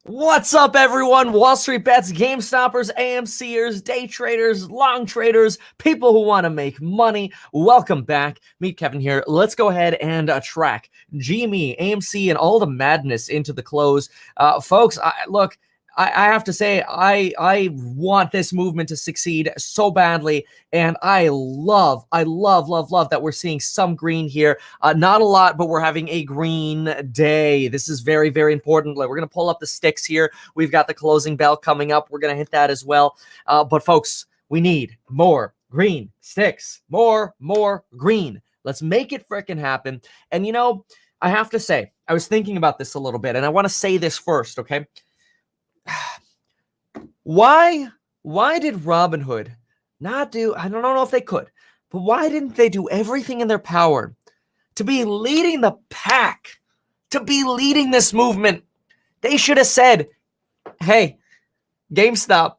What's up, everyone? Wall Street Bets, Game Stoppers, AMCers, day traders, long traders, people who want to make money. Welcome back. Meet Kevin here. Let's go ahead and track GME, AMC, and all the madness into the close. Folks, I have to say, I want this movement to succeed so badly, and I love that we're seeing some green here. Not a lot, but we're having a green day. This is very, very important. We're going to pull up the sticks here. We've got the closing bell coming up. We're going to hit that as well. But folks, we need more green sticks. More green. Let's make it frickin' happen. And you know, I have to say, I was thinking about this a little bit, and I want to say this first, okay? Why did Robinhood not do, I don't know if they could, but why didn't they do everything in their power to be leading the pack, to be leading this movement? They should have said, hey, GameStop,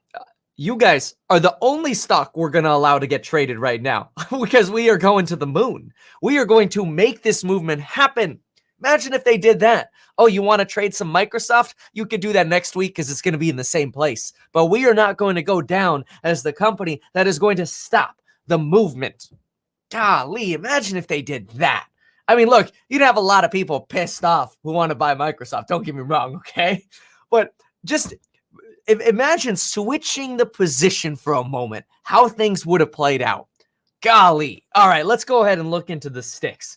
you guys are the only stock we're going to allow to get traded right now because we are going to the moon. We are going to make this movement happen. Imagine if they did that. Oh, you want to trade some Microsoft? You could do that next week because it's going to be in the same place. But we are not going to go down as the company that is going to stop the movement. Golly, imagine if they did that. I mean, look, you'd have a lot of people pissed off who want to buy Microsoft. Don't get me wrong, okay? But just imagine switching the position for a moment, how things would have played out. Golly. All right, let's go ahead and look into the sticks.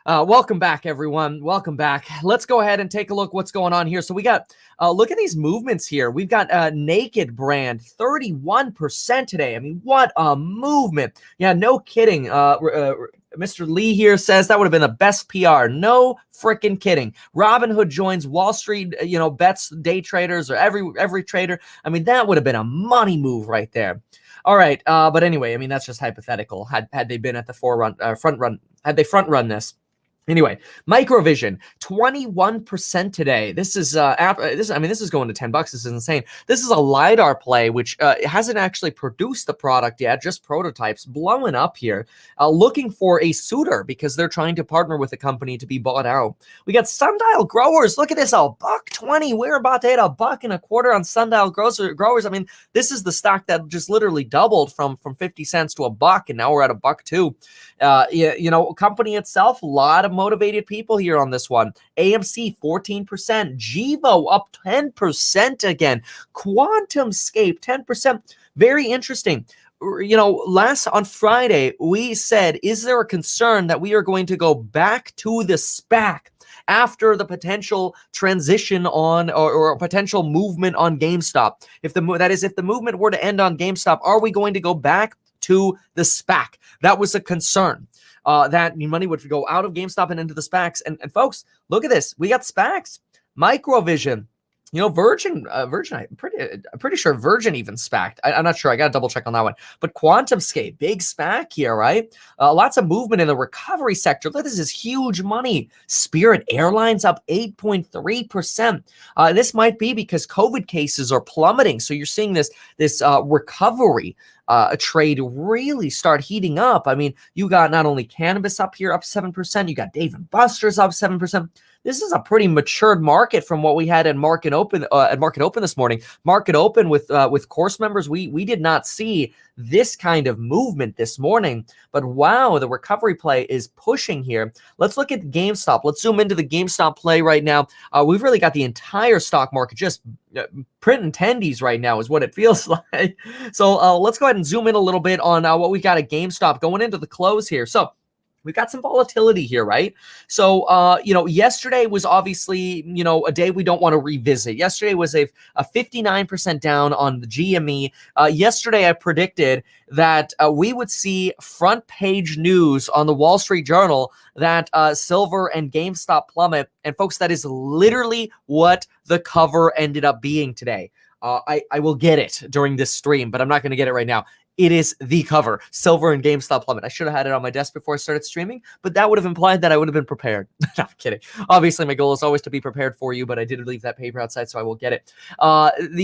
Welcome back, everyone. Welcome back. Let's go ahead and take a look what's going on here. So we got, look at these movements here. We've got Naked Brand, 31% today. I mean, what a movement. Yeah, no kidding. Mr. Lee here says that would have been the best PR. No freaking kidding. Robinhood joins Wall Street, bets day traders or every trader. I mean, that would have been a money move right there. All right, but anyway, I mean, that's just hypothetical. Had they been at the had they front run this. Anyway, Microvision, 21% today. This is this is going to $10. This is insane. This is a LiDAR play, which hasn't actually produced the product yet, just prototypes, blowing up here, looking for a suitor because they're trying to partner with a company to be bought out. We got Sundial Growers. Look at this, $1.20. We're about to hit $1.25 on Sundial Growers. I mean, this is the stock that just literally doubled from 50 cents to $1, and now we're at $1.02. Company itself, a lot of motivated people here on this one. AMC 14%, Gevo up 10% again, QuantumScape 10%. Very interesting. Last on Friday we said, is there a concern that we are going to go back to the SPAC after the potential transition on or a potential movement on GameStop? If the movement were to end on GameStop, are we going to go back to the SPAC? That was a concern. That money would go out of GameStop and into the SPACs. And folks, look at this. We got SPACs. Microvision, Virgin, I'm pretty sure Virgin even SPACed. I'm not sure. I got to double check on that one. But QuantumScape, big SPAC here, right? Lots of movement in the recovery sector. Look, this is huge money. Spirit Airlines up 8.3%. This might be because COVID cases are plummeting. So you're seeing this recovery trade really start heating up. I mean, you got not only cannabis up here, up 7%, you got Dave & Buster's up 7%. This is a pretty matured market from what we had at Market Open this morning. Market Open with course members, we did not see this kind of movement this morning. But wow, the recovery play is pushing here. Let's look at GameStop. Let's zoom into the GameStop play right now. We've really got the entire stock market just printing tendies right now is what it feels like. So let's go ahead and zoom in a little bit on what we got at GameStop going into the close here. So we've got some volatility here, right? So, yesterday was obviously, a day we don't want to revisit. Yesterday was a 59% down on the GME. Yesterday, I predicted that we would see front page news on the Wall Street Journal that silver and GameStop plummet. And folks, that is literally what the cover ended up being today. I will get it during this stream, but I'm not going to get it right now. It is the cover. Silver and GameStop plummet. I should have had it on my desk before I started streaming, but that would have implied that I would have been prepared. No, I'm kidding. Obviously, my goal is always to be prepared for you, but I did leave that paper outside, so I will get it.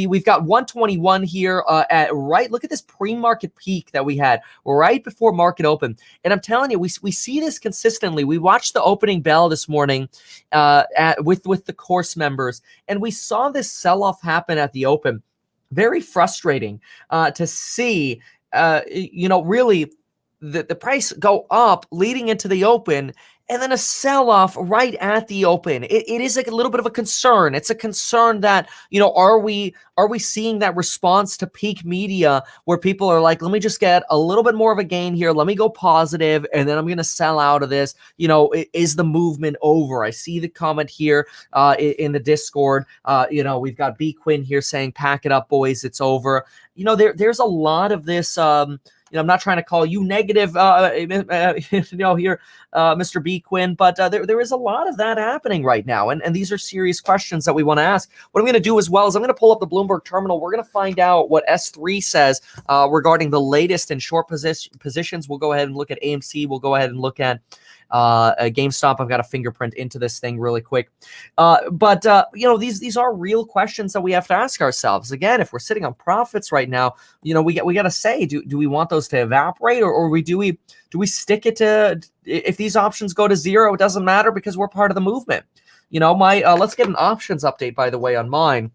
We've got 121 here at right. Look at this pre-market peak that we had right before market open, and I'm telling you, we see this consistently. We watched the opening bell this morning with the course members, and we saw this sell-off happen at the open. Very frustrating to see. Really the price go up leading into the open and then a sell-off right at the open. It is like a little bit of a concern. It's a concern that, are we seeing that response to peak media where people are like, let me just get a little bit more of a gain here. Let me go positive, and then I'm going to sell out of this. Is the movement over? I see the comment here in the Discord. We've got B Quinn here saying, pack it up, boys. It's over. There's a lot of this, I'm not trying to call you negative, here, Mr. B. Quinn, but there is a lot of that happening right now, and these are serious questions that we want to ask. What I'm going to do as well is I'm going to pull up the Bloomberg terminal. We're going to find out what S3 says regarding the latest in short positions. We'll go ahead and look at AMC. We'll go ahead and look at GameStop. I've got a fingerprint into this thing really quick. But these are real questions that we have to ask ourselves. Again, if we're sitting on profits right now, we got to say, do we want those to evaporate, or do we stick it to, if these options go to zero, it doesn't matter because we're part of the movement. Let's get an options update, by the way, on mine.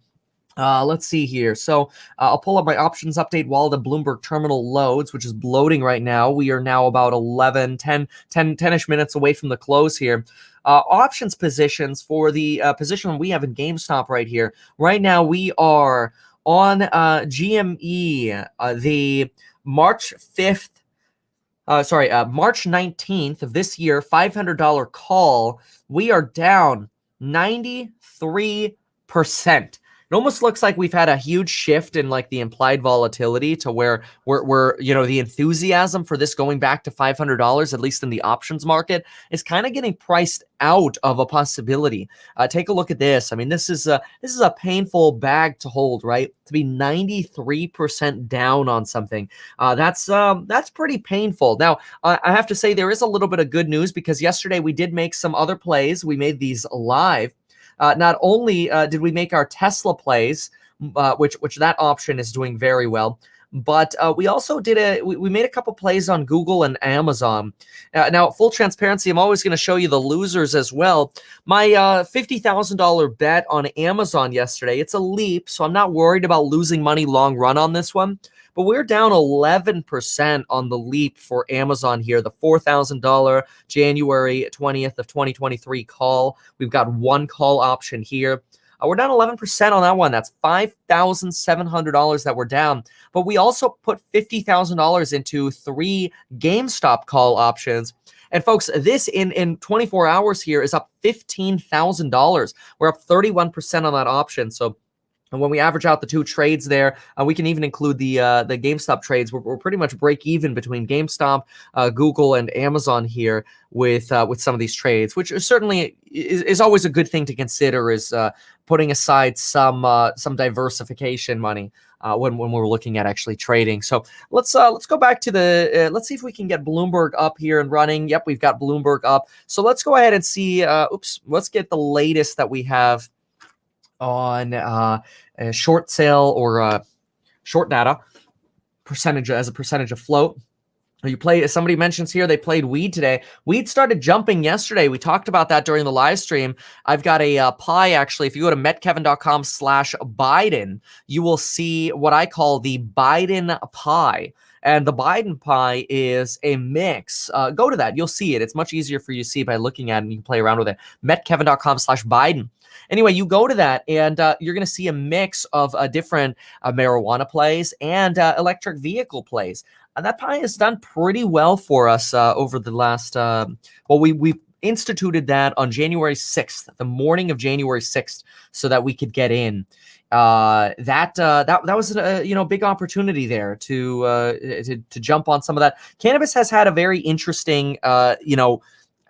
Let's see here. So I'll pull up my options update while the Bloomberg terminal loads, which is loading right now. We are now about 10-ish minutes away from the close here. Options positions for the position we have in GameStop right here. Right now we are on GME, the March 5th, March 19th of this year, $500 call. We are down 93%. It almost looks like we've had a huge shift in like the implied volatility to where we're the enthusiasm for this going back to $500, at least in the options market, is kind of getting priced out of a possibility. Take a look at this. I mean, this is a painful bag to hold, right? To be 93% down on something, that's pretty painful. Now, I have to say there is a little bit of good news because yesterday we did make some other plays. We made these live. Not only did we make our Tesla plays, which that option is doing very well, but we also we made a couple plays on Google and Amazon. Now, full transparency, I'm always going to show you the losers as well. My $50,000 bet on Amazon yesterday, it's a leap, so I'm not worried about losing money long run on this one. But we're down 11% on the leap for Amazon here, the $4,000 January 20th of 2023 call. We've got one call option here. We're down 11% on that one. That's $5,700 that we're down. But we also put $50,000 into 3 GameStop call options. And folks, this in 24 hours here is up $15,000. We're up 31% on that option. So, and when we average out the 2 trades there, we can even include the GameStop trades. We're pretty much break even between GameStop, Google, and Amazon here with some of these trades, which certainly is always a good thing to consider. Is putting aside some diversification money when we're looking at actually trading. So let's go back to the let's see if we can get Bloomberg up here and running. Yep, we've got Bloomberg up. So let's go ahead and see. Let's get the latest that we have on a short sale or short data percentage as a percentage of float. Somebody mentions here they played weed today. Weed started jumping yesterday. We talked about that during the live stream. I've got a pie, actually. If you go to metkevin.com/Biden, you will see what I call the Biden pie. And the Biden pie is a mix. Go to that. You'll see it. It's much easier for you to see by looking at it, and you can play around with it. metkevin.com/Biden. Anyway, you go to that, and you're going to see a mix of different marijuana plays and electric vehicle plays. That pie has done pretty well for us over the last, we instituted that on January 6th, the morning of January 6th, so that we could get in. That was a big opportunity there to jump on some of that. Cannabis has had a very interesting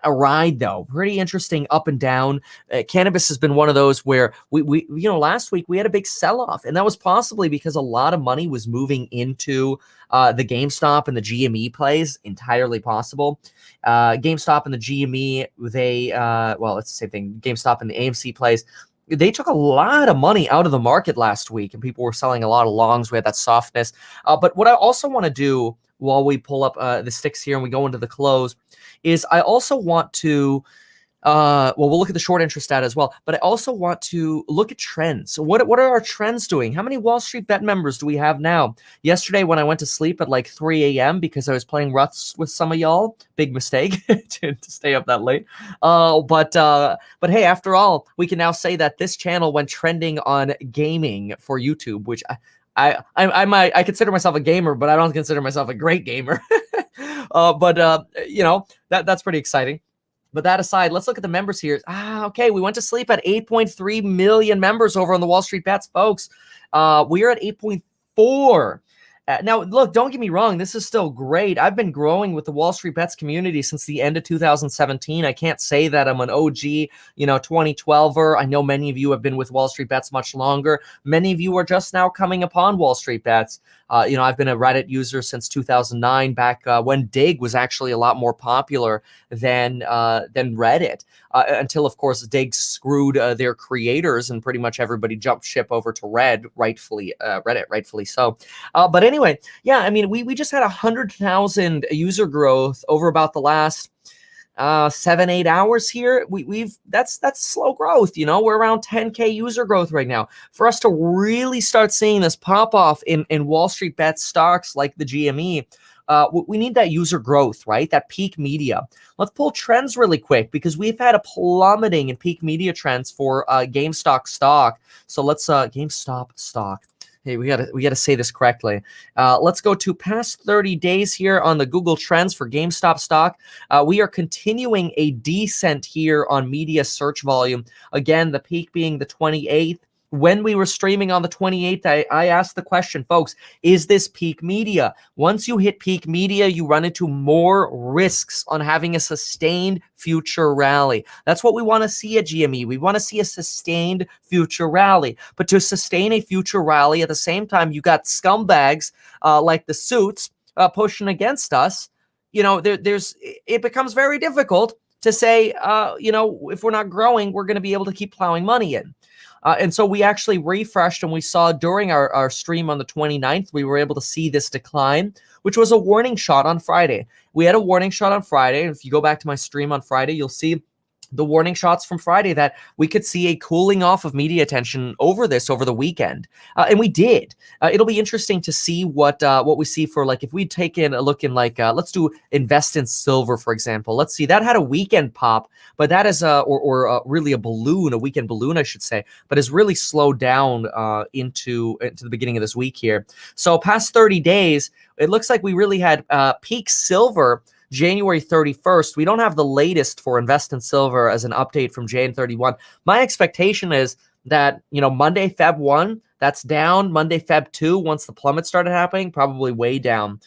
a ride though, pretty interesting up and down. Cannabis has been one of those where we last week we had a big sell-off, and that was possibly because a lot of money was moving into the GameStop and the GME plays. Entirely possible. GameStop and the GME, it's the same thing. GameStop and the AMC plays. They took a lot of money out of the market last week, and people were selling a lot of longs. We had that softness. But what I also want to do while we pull up the sticks here and we go into the close is I also want to we'll look at the short interest data as well, but I also want to look at trends. So what are our trends doing? How many Wall Street Bet members do we have now? Yesterday when I went to sleep at like 3 a.m. because I was playing Ruths with some of y'all, big mistake to stay up that late. But hey, after all, we can now say that this channel went trending on gaming for YouTube, which I consider myself a gamer, but I don't consider myself a great gamer. That's pretty exciting. But that aside, let's look at the members here. Okay, we went to sleep at 8.3 million members over on the Wall Street Bets, folks. We are at 8.4. Now, look, don't get me wrong. This is still great. I've been growing with the Wall Street Bets community since the end of 2017. I can't say that I'm an OG, 2012er. I know many of you have been with Wall Street Bets much longer. Many of you are just now coming upon Wall Street Bets. I've been a Reddit user since 2009, back when Dig was actually a lot more popular than Reddit, until, of course, Dig screwed their creators and pretty much everybody jumped ship over to Reddit, rightfully so. But anyway, yeah, I mean, we just had 100,000 user growth over about the last 7-8 hours here. That's slow growth. We're around 10K user growth right now. For us to really start seeing this pop off in Wall Street Bet stocks like the GME, we need that user growth, right? That peak media. Let's pull trends really quick because we've had a plummeting in peak media trends for GameStop stock. So let's GameStop stock. Hey, we gotta say this correctly. Let's go to past 30 days here on the Google Trends for GameStop stock. We are continuing a descent here on media search volume. Again, the peak being the 28th. When we were streaming on the 28th, I asked the question, folks, is this peak media? Once you hit peak media, you run into more risks on having a sustained future rally. That's what we want to see at GME. We want to see a sustained future rally. But to sustain a future rally, at the same time, you got scumbags like the suits pushing against us. It becomes very difficult to say, if we're not growing, we're going to be able to keep plowing money in. And so we actually refreshed, and we saw during our stream on the 29th, we were able to see this decline, which was a warning shot on Friday. We had a warning shot on Friday. If you go back to my stream on Friday, you'll see the warning shots from Friday that we could see a cooling off of media attention over the weekend. And we did. It'll be interesting to see what we see for, like, if we take in a look in, like, let's do invest in silver, for example. Let's see, that had a weekend pop, but that is really a weekend balloon, I should say, but has really slowed down into the beginning of this week here. So past 30 days, it looks like we really had peak silver January 31st. We don't have the latest for invest in silver as an update from Jan 31. My expectation is that, Monday, Feb 1, that's down. Monday, Feb 2, once the plummet started happening, probably way down.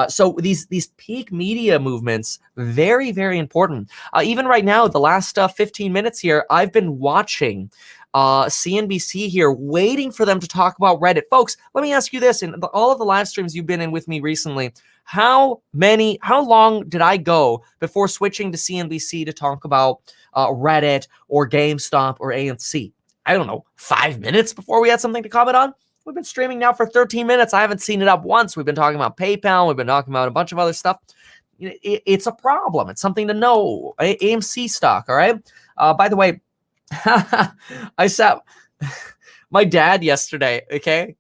So these peak media movements, very, very important. Even right now, the last 15 minutes here, I've been watching CNBC here, waiting for them to talk about Reddit. Folks, let me ask you this. In all of the live streams you've been in with me recently, how long did I go before switching to CNBC to talk about Reddit or GameStop or AMC? I don't know, 5 minutes before we had something to comment on? We've been streaming now for 13 minutes. I haven't seen it up once. We've been talking about PayPal. We've been talking about a bunch of other stuff. It's a problem. It's something to know. AMC stock, all right? By the way, I sat my dad yesterday, okay?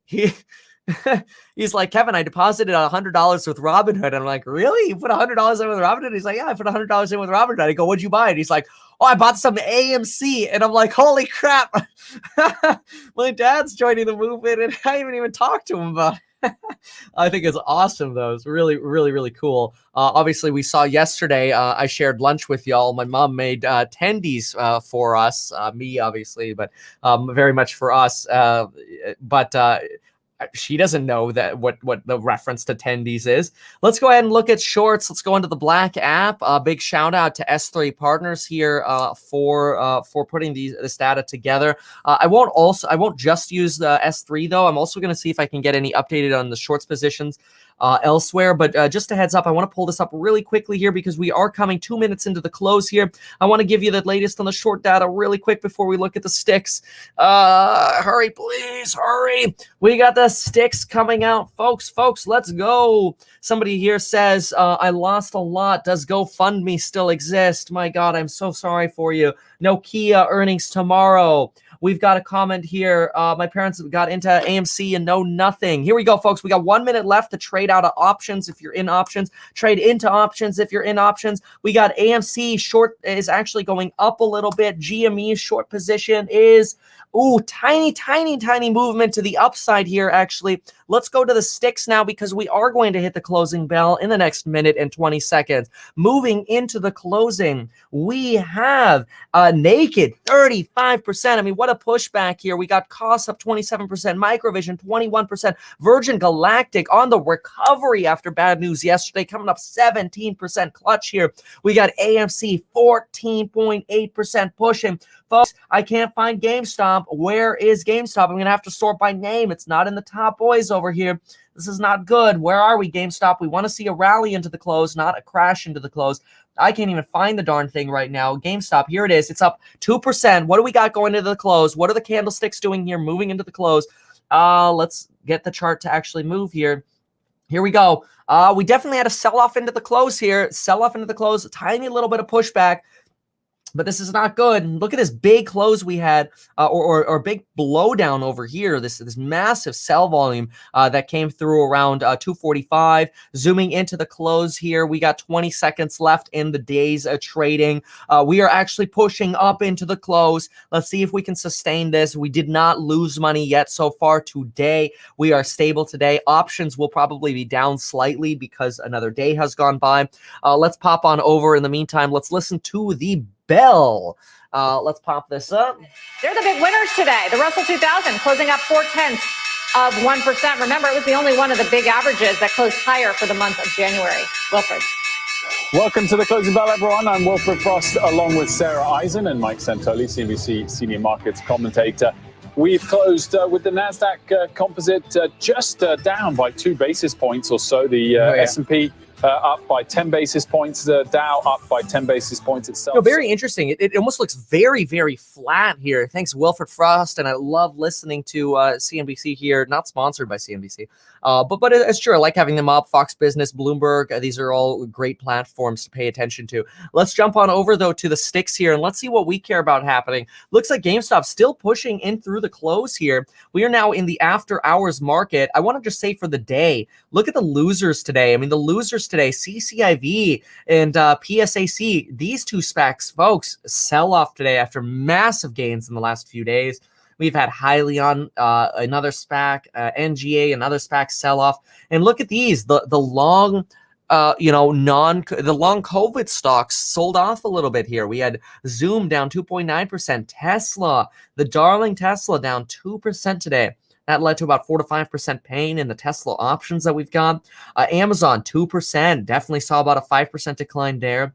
He's like, Kevin, I deposited $100 with Robinhood. And I'm like, really? You put $100 in with Robinhood? He's like, yeah, I put $100 in with Robinhood. I go, what'd you buy? And he's like, oh, I bought some AMC. And I'm like, holy crap. My dad's joining the movement, and I haven't even talked to him about it. I think it's awesome, though. It's really, really, really cool. Obviously, we saw yesterday, I shared lunch with y'all. My mom made tendies for us, me, obviously, but very much for us. She doesn't know that what the reference to tendies is. Let's go ahead and look at shorts. Let's go into the Black app. Big shout out to S3 Partners here for putting this data together. I won't just use the S3 though. I'm also going to see if I can get any updated on the shorts positions elsewhere. But just a heads up, I want to pull this up really quickly here because we are coming 2 minutes into the close here. I want to give you the latest on the short data really quick before we look at the sticks. Hurry, please, hurry. We got the sticks coming out, folks. Let's go. Somebody here says, I lost a lot. Does GoFundMe still exist? My God, I'm so sorry for you. Nokia earnings tomorrow. We've got a comment here. My parents got into AMC and know nothing. Here we go, folks. We got 1 minute left to trade out of options if you're in options. Trade into options if you're in options. We got AMC short is actually going up a little bit. GME short position is, tiny movement to the upside here, actually. Let's go to the sticks now because we are going to hit the closing bell in the next minute and 20 seconds. Moving into the closing, we have naked 35%. I mean, what a pushback here. We got costs up 27%, Microvision 21%, Virgin Galactic on the recovery after bad news yesterday, coming up 17% clutch here. We got AMC 14.8% pushing. Folks, I can't find GameStop. Where is GameStop? I'm going to have to sort by name. It's not in the top boys over here. This is not good. Where are we, GameStop? We want to see a rally into the close, not a crash into the close. I can't even find the darn thing right now. GameStop, here it is. It's up 2%. What do we got going into the close? What are the candlesticks doing here moving into the close? Let's get the chart to actually move here. Here we go. We definitely had a sell-off into the close here. Sell-off into the close, a tiny little bit of pushback. But this is not good. And look at this big close we had, or big blowdown over here. This massive sell volume that came through around 245. Zooming into the close here, we got 20 seconds left in the day's trading. We are actually pushing up into the close. Let's see if we can sustain this. We did not lose money yet so far today. We are stable today. Options will probably be down slightly because another day has gone by. Let's pop on over. In the meantime, let's listen to the bell. Let's pop this up. They're the big winners today. The Russell 2000 closing up 0.4%. Remember, it was the only one of the big averages that closed higher for the month of January. Wilfred. Welcome to the Closing Bell, everyone. I'm Wilfred Frost, along with Sarah Eisen and Mike Santoli, CNBC senior markets commentator. We've closed with the NASDAQ composite just down by 2 basis points or so. The S&P up by 10 basis points. The Dow up by 10 basis points itself. Very interesting. It almost looks very, very flat here. Thanks, Wilfred Frost. And I love listening to CNBC here. Not sponsored by CNBC. But it's true. I like having them up. Fox Business, Bloomberg. These are all great platforms to pay attention to. Let's jump on over, though, to the sticks here. And let's see what we care about happening. Looks like GameStop still pushing in through the close here. We are now in the after hours market. I want to just say for the day, look at the losers today. I mean, the losers today, CCIV and PSAC, these two SPACs, folks, sell off today after massive gains in the last few days. We've had Hyliion, another SPAC, NGA, another SPAC sell off. And look at these, the long long COVID stocks sold off a little bit here. We had Zoom down 2.9%, Tesla, the darling Tesla, down 2% today. That led to about 4 to 5% pain in the Tesla options that we've got. Amazon, 2%. Definitely saw about a 5% decline there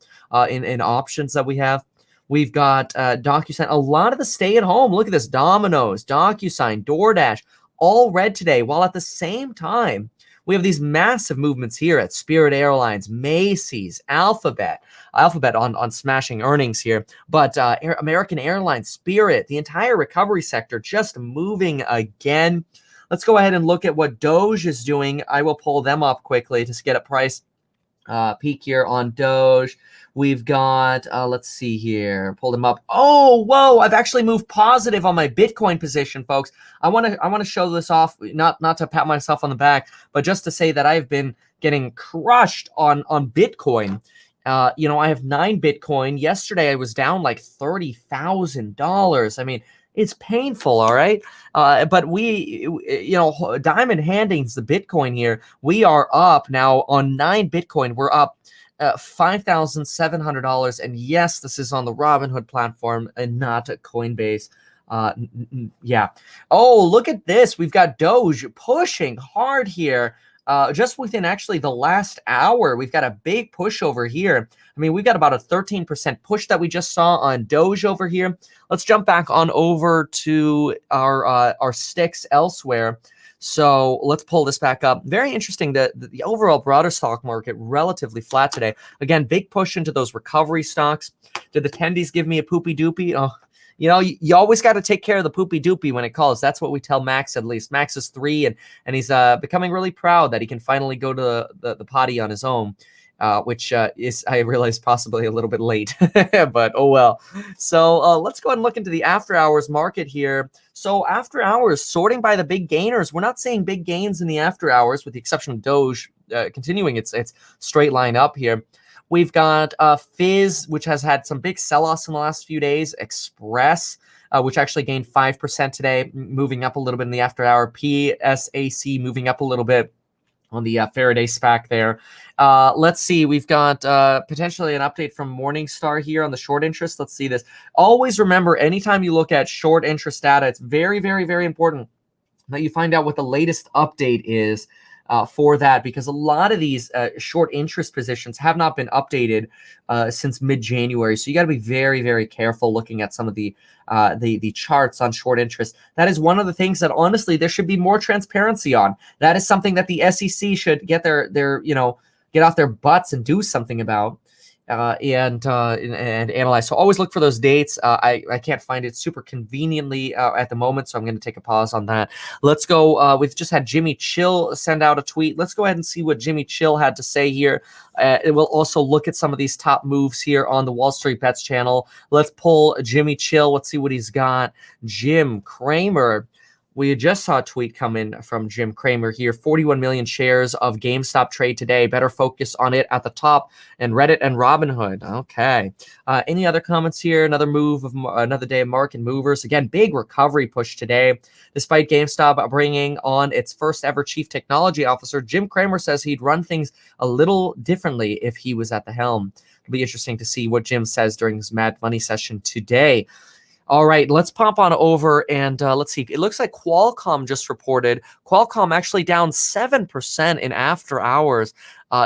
in options that we have. We've got DocuSign. A lot of the stay at home. Look at this. Domino's, DocuSign, DoorDash, all red today. While at the same time, we have these massive movements here at Spirit Airlines, Macy's, Alphabet on smashing earnings here. But American Airlines, Spirit, the entire recovery sector just moving again. Let's go ahead and look at what Doge is doing. I will pull them up quickly to get a price peek here on Doge. We've got, let's see here, pull them up. Oh, whoa, I've actually moved positive on my Bitcoin position, folks. I want to show this off, not to pat myself on the back, but just to say that I've been getting crushed on Bitcoin. I have 9 Bitcoin. Yesterday I was down like $30,000. I mean, it's painful, all right? But we, Diamond Handings, the Bitcoin here, we are up now on 9 Bitcoin. We're up $5,700. And yes, this is on the Robinhood platform and not at Coinbase. Yeah. Oh, look at this. We've got Doge pushing hard here. Just within actually the last hour, we've got a big push over here. I mean, we've got about a 13% push that we just saw on Doge over here. Let's jump back on over to our sticks elsewhere. So let's pull this back up. Very interesting that the overall broader stock market relatively flat today. Again, big push into those recovery stocks. Did the tendies give me a poopy doopy? Oh, you know, you always got to take care of the poopy doopy when it calls. That's what we tell Max, at least. Max is 3, and he's becoming really proud that he can finally go to the potty on his own, which is, I realize, possibly a little bit late, but oh well. So let's go ahead and look into the after hours market here. So after hours, sorting by the big gainers, we're not seeing big gains in the after hours, with the exception of Doge continuing its straight line up here. We've got Fizz, which has had some big sell-offs in the last few days. Express, which actually gained 5% today, moving up a little bit in the after hour. PSAC moving up a little bit on the Faraday SPAC there. Let's see. We've got potentially an update from Morningstar here on the short interest. Let's see this. Always remember, anytime you look at short interest data, it's very, very, very important that you find out what the latest update is for that, because a lot of these short interest positions have not been updated since mid-January. So you got to be very, very careful looking at some of the charts on short interest. That is one of the things that honestly there should be more transparency on. That is something that the SEC should get get off their butts and do something about. And analyze. So always look for those dates. I can't find it super conveniently at the moment, so I'm going to take a pause on that. Let's go. We've just had Jimmy Chill send out a tweet. Let's go ahead and see what Jimmy Chill had to say here. It will also look at some of these top moves here on the Wall Street Bets channel. Let's pull Jimmy Chill. Let's see what he's got. Jim Cramer. We just saw a tweet come in from Jim Cramer here. 41 million shares of GameStop trade today. Better focus on it at the top. And Reddit and Robinhood. Okay. Any other comments here? Another move of another day of market movers. Again, big recovery push today. Despite GameStop bringing on its first ever chief technology officer, Jim Cramer says he'd run things a little differently if he was at the helm. It'll be interesting to see what Jim says during his Mad Money session today. All right, let's pop on over and let's see. It looks like Qualcomm just reported. Qualcomm actually down 7% in after hours.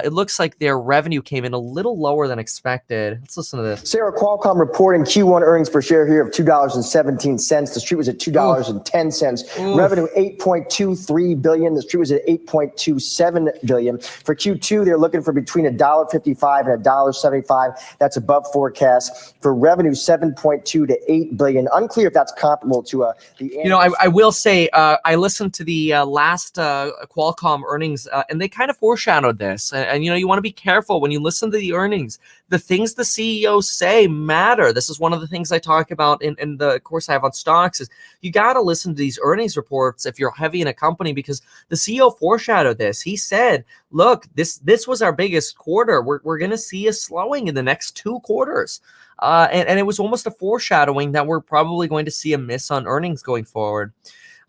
It looks like their revenue came in a little lower than expected. Let's listen to this. Sarah, Qualcomm reporting Q1 earnings per share here of $2.17. The street was at $2.10. Revenue $8.23 billion. The street was at $8.27 billion. For Q2, they're looking for between $1.55 and $1.75. That's above forecast. For revenue, $7.2 to $8 billion. Unclear if that's comparable to the. You know, I will say I listened to the last Qualcomm earnings, and they kind of foreshadowed this. And you know, you want to be careful when you listen to the earnings. The things the CEOs say matter. This is one of the things I talk about in the course I have on stocks is you got to listen to these earnings reports if you're heavy in a company, because the CEO foreshadowed this. He said, look, this was our biggest quarter. We're going to see a slowing in the next 2 quarters. And it was almost a foreshadowing that we're probably going to see a miss on earnings going forward.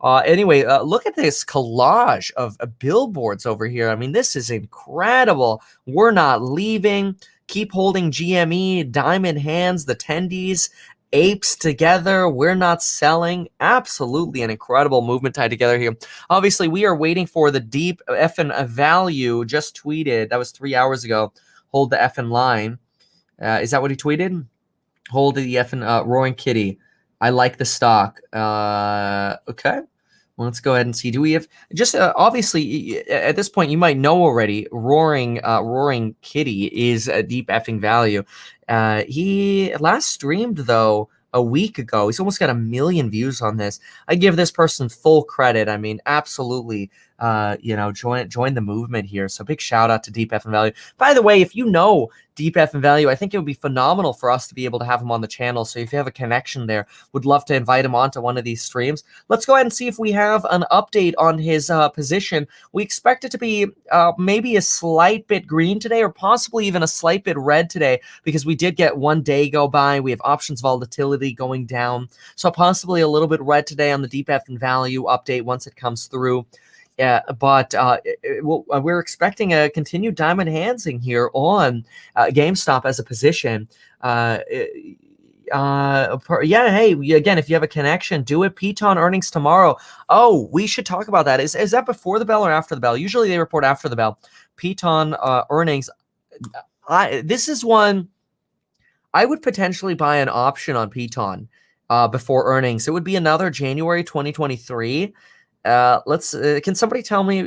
Anyway, look at this collage of billboards over here. I mean, this is incredible. We're not leaving. Keep holding GME, Diamond Hands, the tendies, apes together. We're not selling. Absolutely an incredible movement tied together here. Obviously, we are waiting for the deep effing value. Just tweeted. That was 3 hours ago. Hold the effing line. Is that what he tweeted? Hold the effing Roaring Kitty. I like the stock. Okay. Well, let's go ahead and see. Do we have just obviously at this point you might know already? Roaring Kitty is a deep effing value. He last streamed though a week ago. He's almost got 1 million views on this. I give this person full credit. I mean, absolutely. Join the movement here. So big shout out to Deep F and Value. By the way, if you know Deep F and Value, I think it would be phenomenal for us to be able to have him on the channel. So if you have a connection there, would love to invite him onto one of these streams. Let's go ahead and see if we have an update on his position. We expect it to be maybe a slight bit green today, or possibly even a slight bit red today, because we did get 1 day go by. We have options volatility going down. So possibly a little bit red today on the Deep F and Value update once it comes through. Yeah, but we're expecting a continued diamond handsing here on GameStop as a position. Yeah, hey, again, if you have a connection, do it. Piton earnings tomorrow. Oh, we should talk about that. Is that before the bell or after the bell? Usually they report after the bell. Piton earnings. This is one I would potentially buy an option on Piton before earnings. It would be another January 2023. Can somebody tell me,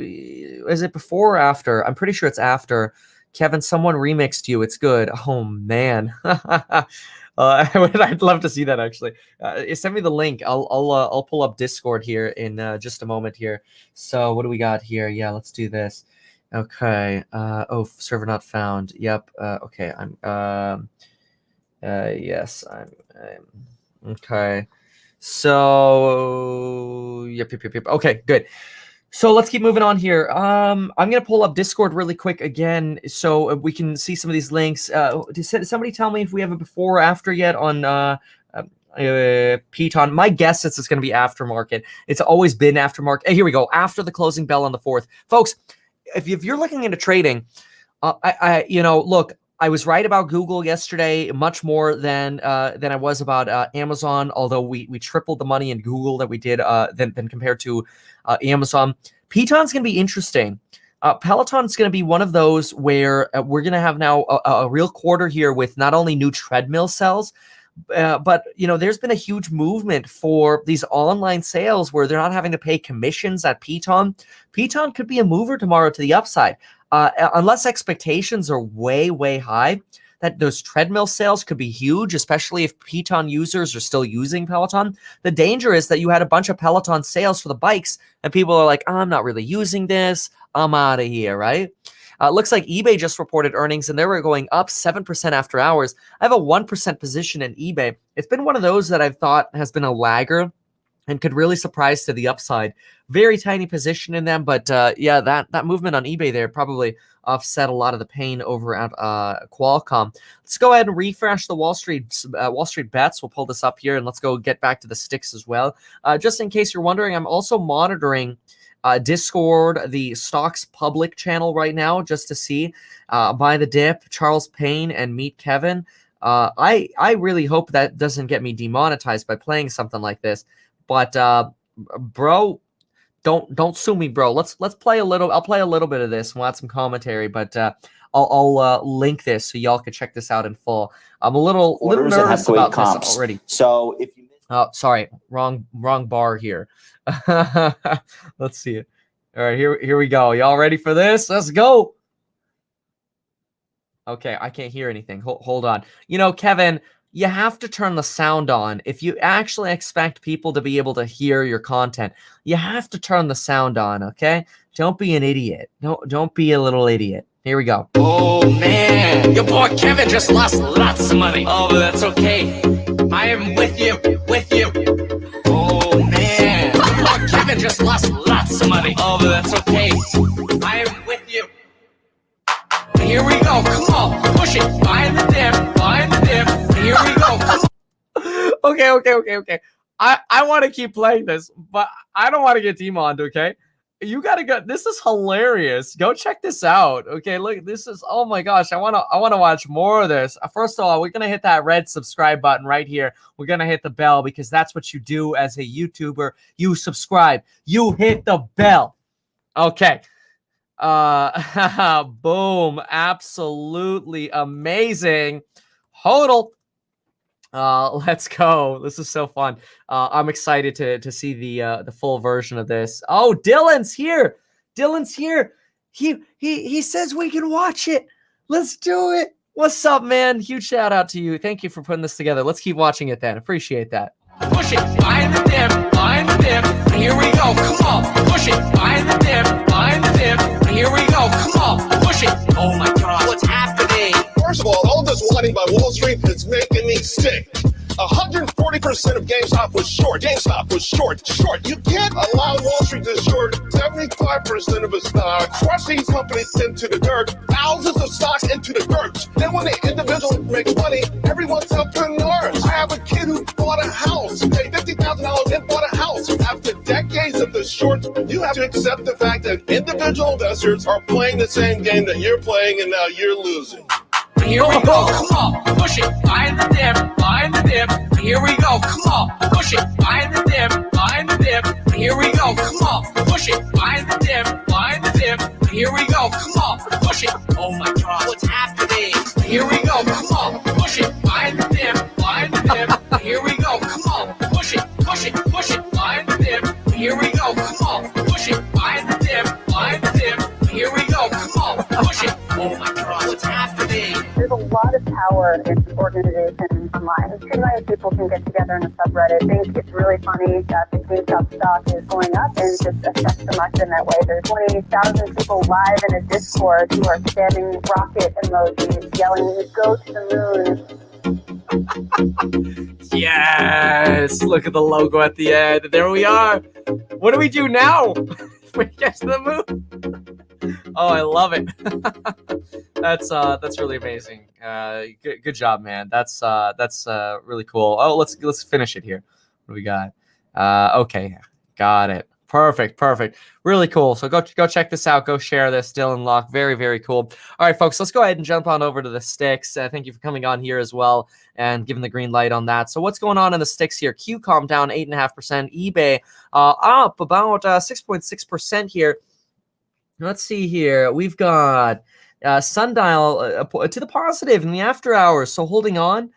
is it before or after? I'm pretty sure it's after. Kevin, someone remixed you. It's good. Oh man. I'd love to see that actually. Send me the link. I'll pull up Discord here in just a moment here. So what do we got here? Yeah, let's do this. Okay. Server not found. Yep. Okay. Yes. I'm okay. So yep. Okay, good. So let's keep moving on here. I'm gonna pull up Discord really quick again, so we can see some of these links. Did somebody tell me if we have a before or after yet on Piton? My guess is it's gonna be aftermarket. It's always been aftermarket. Hey, here we go. After the closing bell on the 4th, folks. If you're looking into trading, look. I was right about Google yesterday, much more than I was about Amazon. Although we tripled the money in Google that we did than compared to Amazon. Piton's going to be interesting. Peloton's going to be one of those where we're going to have now a real quarter here with not only new treadmill sales, but there's been a huge movement for these online sales where they're not having to pay commissions at Piton. Piton could be a mover tomorrow to the upside. Unless expectations are way, way high, that those treadmill sales could be huge, especially if Piton users are still using Peloton. The danger is that you had a bunch of Peloton sales for the bikes, and people are like, I'm not really using this. I'm out of here, right? Looks like eBay just reported earnings, and they were going up 7% after hours. I have a 1% position in eBay. It's been one of those that I've thought has been a lagger and could really surprise to the upside. Very tiny position in them, but yeah, that movement on eBay there probably offset a lot of the pain over at Qualcomm. Let's go ahead and refresh the Wall Street bets. We'll pull this up here, and let's go get back to the sticks as well. Just in case you're wondering, I'm also monitoring Discord, the Stocks Public channel right now, just to see Buy the Dip, Charles Payne, and Meet Kevin. I really hope that doesn't get me demonetized by playing something like this. But bro, don't sue me, bro. Let's play a little. I'll play a little bit of this. We'll add some commentary, but I'll link this so y'all can check this out in full. I'm a little nervous about this already. So if you sorry, wrong bar here. Let's see it. All right, here we go. Y'all ready for this? Let's go. Okay, I can't hear anything. Hold on. Kevin, you have to turn the sound on. If you actually expect people to be able to hear your content, you have to turn the sound on, okay? Don't be an idiot. Don't be a little idiot. Here we go. Oh man, your boy Kevin just lost lots of money. Oh, but that's okay. I am with you. Oh man, your boy Kevin just lost lots of money. Oh, but that's okay. I am with you. Here we go. Come on, push it. Buy the dip. Here we go. Okay. I want to keep playing this, but I don't want to get demoned, okay? You gotta go. This is hilarious. Go check this out. Okay, look, this is, oh my gosh. I wanna watch more of this. First of all, we're gonna hit that red subscribe button right here. We're gonna hit the bell because that's what you do as a YouTuber. You subscribe. You hit the bell. Okay. Boom. Absolutely amazing. Hodl. Let's go. This is so fun. I'm excited to see the full version of this. Oh, Dylan's here. He says we can watch it. Let's do it. What's up, man? Huge shout out to you. Thank you for putting this together. Let's keep watching it then. Appreciate that. Push it. Buy the dip. Here we go. Come on. Push it. Buy the dip. Here we go. Come on. Push it. Oh my God. What's happening? First of all this whining by Wall Street is making me sick. 140% of GameStop was short. Short. You can't allow Wall Street to short 75% of a stock, crush these companies into the dirt, thousands of stocks into the dirt. Then when the individual makes money, everyone's entrepreneurs. I have a kid who bought a house, paid $50,000 and bought a house. After decades of the short, you have to accept the fact that individual investors are playing the same game that you're playing and now you're losing. Here we go, come on, push it, buy the dip, buy the dip. Here we go, come on, push it, buy the dip, buy the dip. Here we go, come on, push it, buy the dip, buy the dip. Here we go, come on, push it. Oh my God, what's happening? Here we go, come on, push it, buy the dip, buy the dip. Here we go, come on, push it, push it, push it, buy the dip. Here we go, come on, push it, buy the dip, buy the dip. Here we go, come on, push it. Oh my God, what's happening? There's a lot of power in organizations online. 2 million people can get together in a subreddit. I think it's really funny that the GameStop stock is going up and just affects so much in that way. There's 20,000 people live in a Discord who are spamming rocket emojis, yelling, "Go to the moon." Yes, look at the logo at the end. There we are. What do we do now? We get to the moon. Oh, I love it. That's really amazing. Good job, man. That's really cool. Oh, let's finish it here. What do we got? Okay, got it. Perfect. Really cool. So go check this out. Go share this. Dylan Locke. Very, very cool. All right, folks, let's go ahead and jump on over to the sticks. Thank you for coming on here as well and giving the green light on that. So what's going on in the sticks here? Qualcomm down 8.5%. eBay up about 6.6% here. Let's see here. We've got Sundial to the positive in the after hours. So holding on.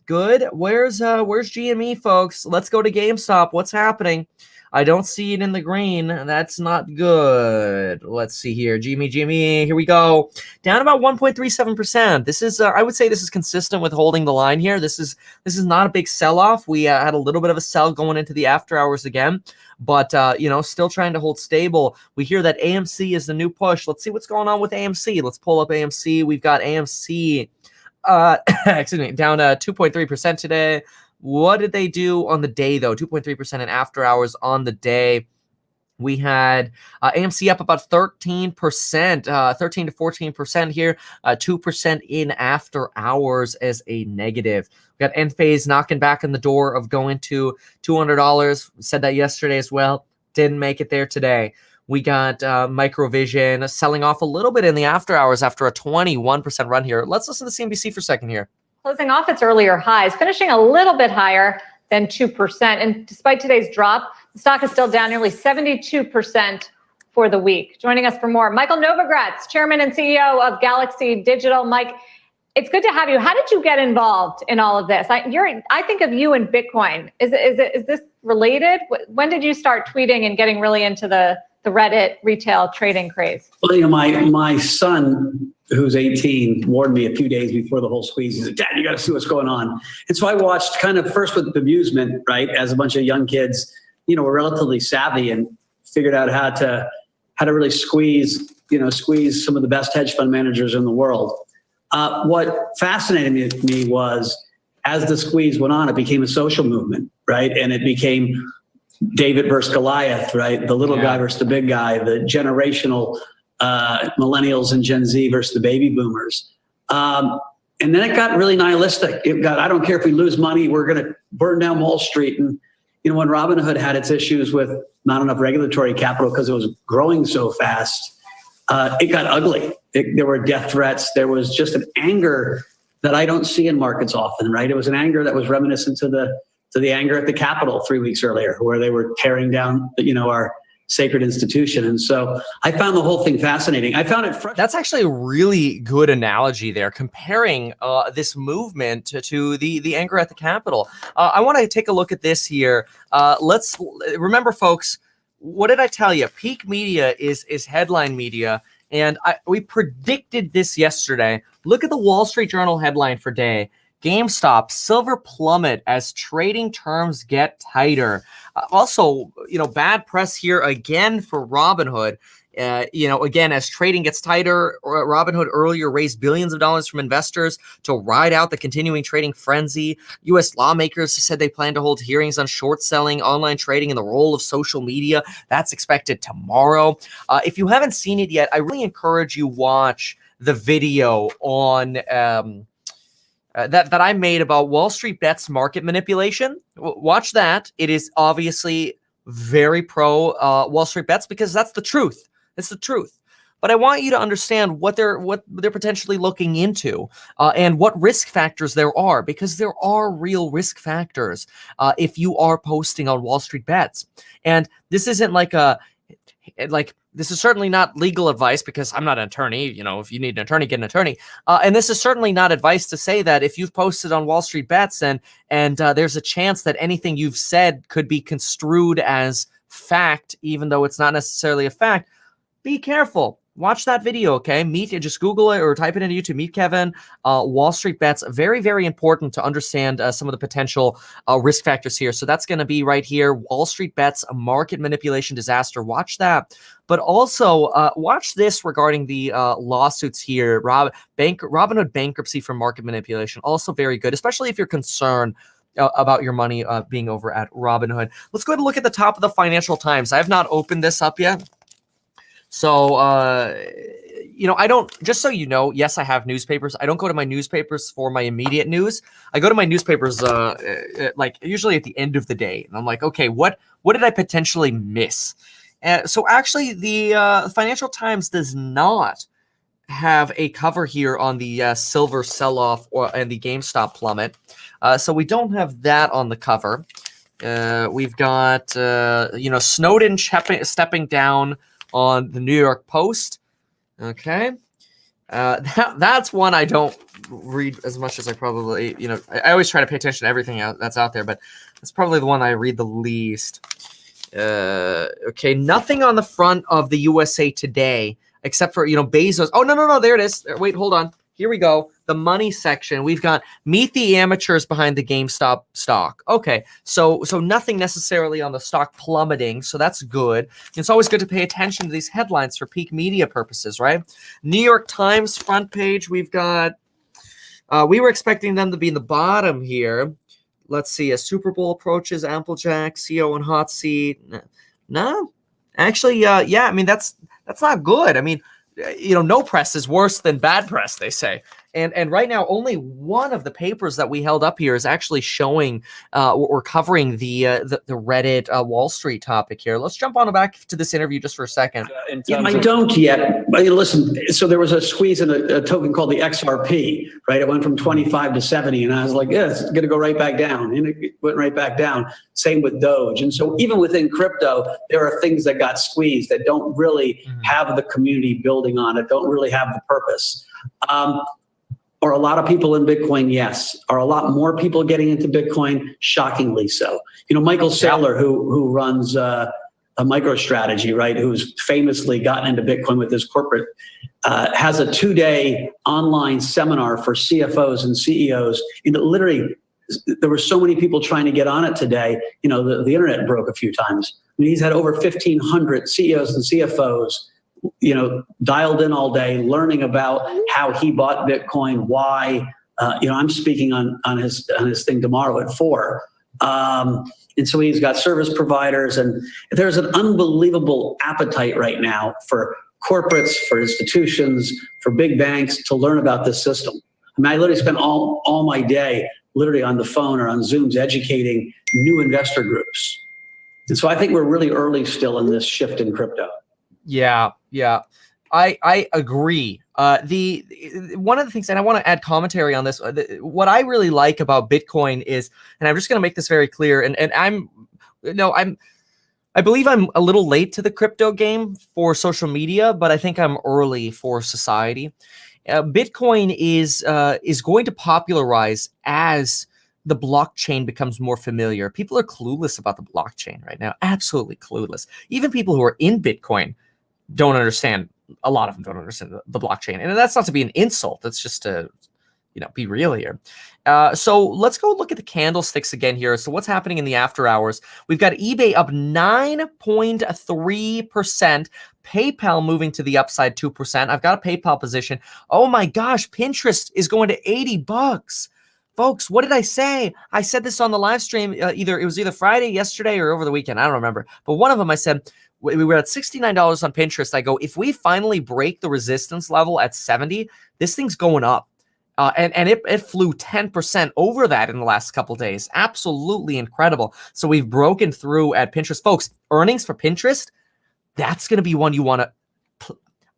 Good. Where's GME, folks? Let's go to GameStop. What's happening? I don't see it in the green. That's not good. Let's see here. GME, here we go. Down about 1.37%. This is, I would say this is consistent with holding the line here. This is not a big sell-off. We had a little bit of a sell going into the after hours again, but, still trying to hold stable. We hear that AMC is the new push. Let's see what's going on with AMC. Let's pull up AMC. We've got AMC, down 2.3% today. What did they do on the day, though? 2.3% in after hours on the day. We had AMC up about 13%, 13 to 14% here, 2% in after hours as a negative. We got Enphase knocking back on the door of going to $200. We said that yesterday as well. Didn't make it there today. We got Microvision selling off a little bit in the after hours after a 21% run here. Let's listen to CNBC for a second here. Closing off its earlier highs, finishing a little bit higher than 2%. And despite today's drop, the stock is still down nearly 72% for the week. Joining us for more, Michael Novogratz, Chairman and CEO of Galaxy Digital. Mike, it's good to have you. How did you get involved in all of this? I think of you in Bitcoin. Is this related? When did you start tweeting and getting really into the Reddit retail trading craze? Well, my son, who's 18, warned me a few days before the whole squeeze. He said, "Dad, you got to see what's going on." And so I watched kind of first with amusement, right? As a bunch of young kids, were relatively savvy and figured out how to really squeeze some of the best hedge fund managers in the world. What fascinated me was as the squeeze went on, it became a social movement, right? And it became David versus Goliath, right? The little guy versus the big guy, the generational millennials and Gen Z versus the baby boomers. And then it got really nihilistic. It got, I don't care if we lose money, we're going to burn down Wall Street. And, when Robinhood had its issues with not enough regulatory capital because it was growing so fast, it got ugly. There were death threats. There was just an anger that I don't see in markets often, right? It was an anger that was reminiscent to the anger at the Capitol 3 weeks earlier, where they were tearing down, our sacred institution. And so I found the whole thing fascinating. I found it fresh. That's actually a really good analogy there, comparing this movement to the anger at the Capitol. I want to take a look at this here. Let's remember, folks, what did I tell you? Peak media is headline media. And we predicted this yesterday. Look at the Wall Street Journal headline for day. GameStop, silver plummet as trading terms get tighter. Also, bad press here again for Robinhood. Again, as trading gets tighter, Robinhood earlier raised billions of dollars from investors to ride out the continuing trading frenzy. U.S. lawmakers said they plan to hold hearings on short selling, online trading, and the role of social media. That's expected tomorrow. If you haven't seen it yet, I really encourage you watch the video on that I made about WallStreetBets market manipulation. Watch that. It is obviously very pro WallStreetBets because that's the truth. It's the truth. but I want you to understand what they're potentially looking into and what risk factors there are, because there are real risk factors if you are posting on WallStreetBets. And this isn't this is certainly not legal advice, because I'm not an attorney. If you need an attorney, get an attorney. And this is certainly not advice to say that if you've posted on WallStreetBets and there's a chance that anything you've said could be construed as fact, even though it's not necessarily a fact. Be careful. Watch that video, okay? Just Google it or type it into YouTube. Meet Kevin. WallStreetBets, very, very important to understand some of the potential risk factors here. So that's going to be right here. WallStreetBets, a market manipulation disaster. Watch that. But also watch this regarding the lawsuits here. Robinhood bankruptcy for market manipulation. Also very good, especially if you're concerned about your money being over at Robinhood. Let's go ahead and look at the top of the Financial Times. I have not opened this up yet. So, I don't, just so you know, yes, I have newspapers. I don't go to my newspapers for my immediate news. I go to my newspapers usually at the end of the day. And I'm like, okay, what did I potentially miss? So actually, the Financial Times does not have a cover here on the silver sell-off and the GameStop plummet. So we don't have that on the cover. We've got, Snowden stepping down on the New York Post. Okay. That's one I don't read as much as I probably, I always try to pay attention to everything that's out there, but it's probably the one I read the least. Okay. Nothing on the front of the USA Today except for, Bezos. Oh, no. There it is. Wait, hold on. Here we go. The money section. We've got meet the amateurs behind the GameStop stock. Okay, so nothing necessarily on the stock plummeting, so that's good. It's always good to pay attention to these headlines for peak media purposes, right? New York Times front page. We've got. We were expecting them to be in the bottom here. Let's see. A Super Bowl approaches. Applejack, CEO on hot seat. No, actually, yeah. I mean, that's not good. I mean. No press is worse than bad press, they say. And right now, only one of the papers that we held up here is actually showing or covering the Reddit Wall Street topic here. Let's jump on back to this interview just for a second. I don't yet. But listen, so there was a squeeze in a token called the XRP, right? It went from 25 to 70, and I was like, yeah, it's going to go right back down. And it went right back down. Same with Doge. And so even within crypto, there are things that got squeezed that don't really have the community building on it, don't really have the purpose. Are a lot of people in Bitcoin? Yes. Are a lot more people getting into Bitcoin? Shockingly so. Michael Saylor, who runs a MicroStrategy, right, who's famously gotten into Bitcoin with his corporate, has a 2-day online seminar for CFOs and CEOs. Literally, there were so many people trying to get on it today. The internet broke a few times. I mean, he's had over 1,500 CEOs and CFOs dialed in all day, learning about how he bought Bitcoin, why. I'm speaking on his thing tomorrow at 4. And so he's got service providers, and there's an unbelievable appetite right now for corporates, for institutions, for big banks to learn about this system. I mean, I literally spent all my day literally on the phone or on Zooms educating new investor groups. And so I think we're really early still in this shift in crypto. Yeah. I agree. The one of the things, and I want to add commentary on this, what I really like about Bitcoin is, and I'm just going to make this very clear, and I believe I'm a little late to the crypto game for social media, but I think I'm early for society. Bitcoin is going to popularize as the blockchain becomes more familiar. People are clueless about the blockchain right now, absolutely clueless. Even people who are in Bitcoin don't understand. A lot of them don't understand the blockchain, and that's not to be an insult. That's just to, be real here. So let's go look at the candlesticks again here. So what's happening in the after hours? We've got eBay up 9.3%. PayPal moving to the upside 2%. I've got a PayPal position. Oh my gosh, Pinterest is going to $80. Folks, what did I say? I said this on the live stream. It was either Friday, yesterday, or over the weekend. I don't remember. But one of them I said, we were at $69 on Pinterest. I go, if we finally break the resistance level at 70, this thing's going up. And it flew 10% over that in the last couple days. Absolutely incredible. So we've broken through at Pinterest. Folks, earnings for Pinterest, that's going to be one you want to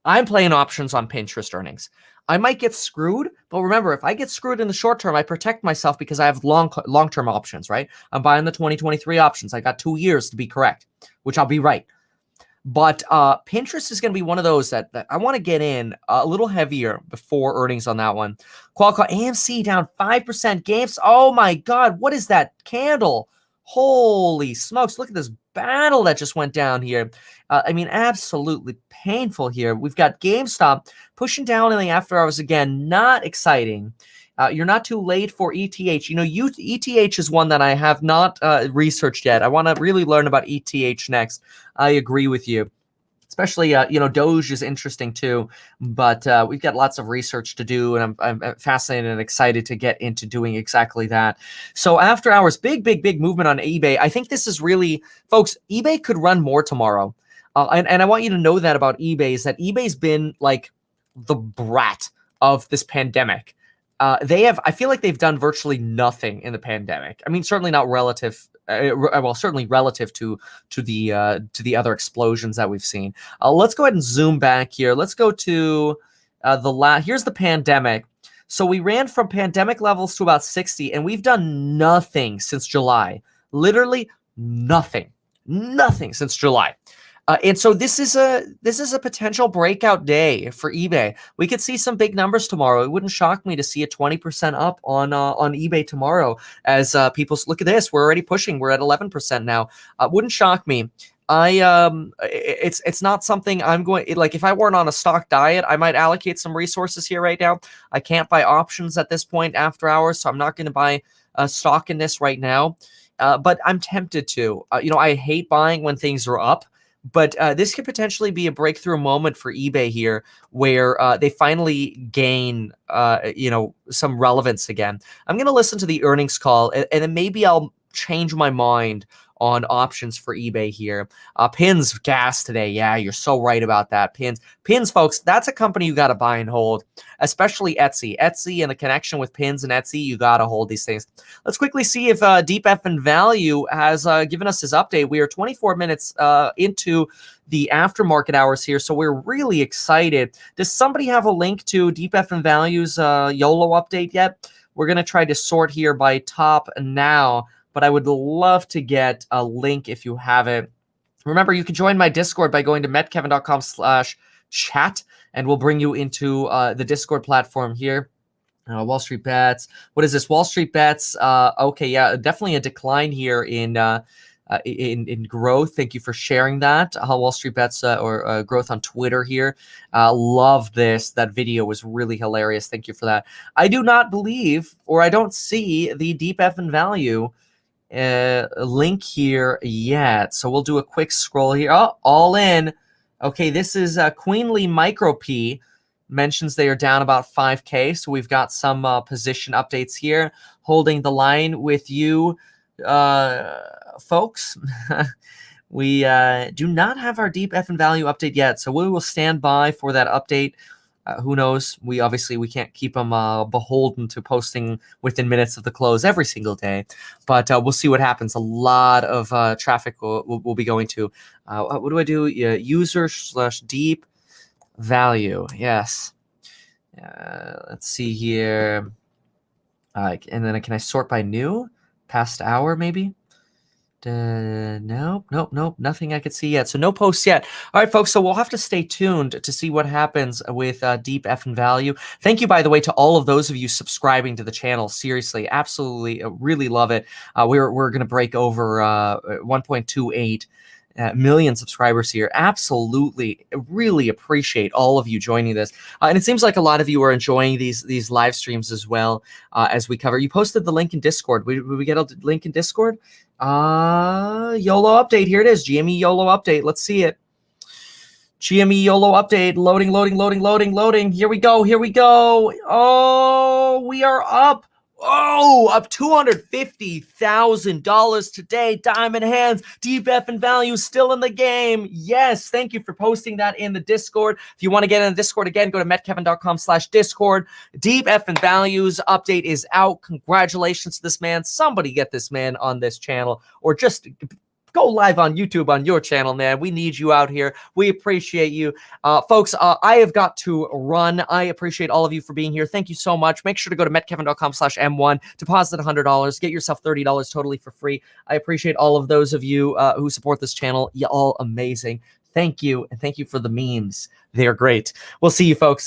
I'm playing options on Pinterest earnings. I might get screwed, but remember, if I get screwed in the short term, I protect myself because I have long-term options, right? I'm buying the 2023 options. I got 2 years to be correct, which I'll be right. But Pinterest is going to be one of those that I want to get in a little heavier before earnings on that one. Qualcomm, AMC down 5%. Games, oh my God, what is that candle? Holy smokes, look at this battle that just went down here. I mean, absolutely painful here. We've got GameStop pushing down in the after hours again. Not exciting. You're not too late for ETH. You know, ETH is one that I have not researched yet. I want to really learn about ETH next. I agree with you. Especially, you know, Doge is interesting too, but we've got lots of research to do, and I'm fascinated and excited to get into doing exactly that. So after hours, big movement on eBay. I think this is really, folks, eBay could run more tomorrow. And I want you to know that about eBay is that eBay's been like the brat of this pandemic. I feel like they've done virtually nothing in the pandemic. I mean, certainly not relative. Well, certainly relative to the other explosions that we've seen. Let's go ahead and zoom back here. Let's go to here's the pandemic. So we ran from pandemic levels to about 60, and we've done nothing since July. Literally nothing since July. And so this is a potential breakout day for eBay. We could see some big numbers tomorrow. It wouldn't shock me to see a 20% up on eBay tomorrow. As people look at this, we're already pushing. We're at 11% now. Wouldn't shock me. It's not something I'm going like. If I weren't on a stock diet, I might allocate some resources here right now. I can't buy options at this point after hours, so I'm not going to buy stock in this right now. But I'm tempted to. You know, I hate buying when things are up. But this could potentially be a breakthrough moment for eBay here, where they finally gain, you know, some relevance again. I'm going to listen to the earnings call, and then maybe I'll change my mind on options for eBay here. Pins gas today. Yeah, you're so right about that. Pins, folks, that's a company you got to buy and hold, especially Etsy. Etsy and the connection with Pins and Etsy, you got to hold these things. Let's quickly see if Deep F and Value has given us his update. We are 24 minutes into the aftermarket hours here, so we're really excited. Does somebody have a link to Deep F and Value's YOLO update yet? We're going to try to sort here by top now, but I would love to get a link if you have it. Remember, you can join my Discord by going to metkevin.com/chat, and we'll bring you into the Discord platform here. WallStreetBets. What is this? WallStreetBets. Okay, yeah, definitely a decline here in growth. Thank you for sharing that. WallStreetBets or growth on Twitter here. Love this. That video was really hilarious. Thank you for that. I do not believe, or I don't see the Deep F and Value link here yet. So we'll do a quick scroll here. Oh, all in. Okay, this is Queenly Micro P. Mentions they are down about 5K. So we've got some position updates here. Holding the line with you, folks. We do not have our Deep F and Value update yet. So we will stand by for that update. Who knows? We can't keep them beholden to posting within minutes of the close every single day, but we'll see what happens. A lot of traffic will be going to. What do I do? User/Deep Value. Yes. Let's see here. And then can I sort by new? Past hour maybe? Nope, nothing I could see yet. So no posts yet. All right, folks, so we'll have to stay tuned to see what happens with Deep F and Value. Thank you, by the way, to all of those of you subscribing to the channel. Seriously, absolutely, really love it. We're going to break over 1.28 million subscribers here. Absolutely, really appreciate all of you joining this. And it seems like a lot of you are enjoying these live streams as well as we cover. You posted the link in Discord. Would we get a link in Discord? YOLO update. Here it is. GME YOLO update. Let's see it. GME YOLO update. Loading. Here we go. Oh, we are up. Oh, up $250,000 today. Diamond hands. Deep F and Value still in the game. Yes, thank you for posting that in the Discord. If you want to get in the Discord again, go to metkevin.com/Discord. Deep F and Value's update is out. Congratulations to this man. Somebody get this man on this channel, or just go live on YouTube on your channel, man. We need you out here. We appreciate you. Folks, I have got to run. I appreciate all of you for being here. Thank you so much. Make sure to go to metkevin.com/M1, deposit $100, get yourself $30 totally for free. I appreciate all of those of you who support this channel. Y'all amazing. Thank you, and thank you for the memes. They're great. We'll see you, folks.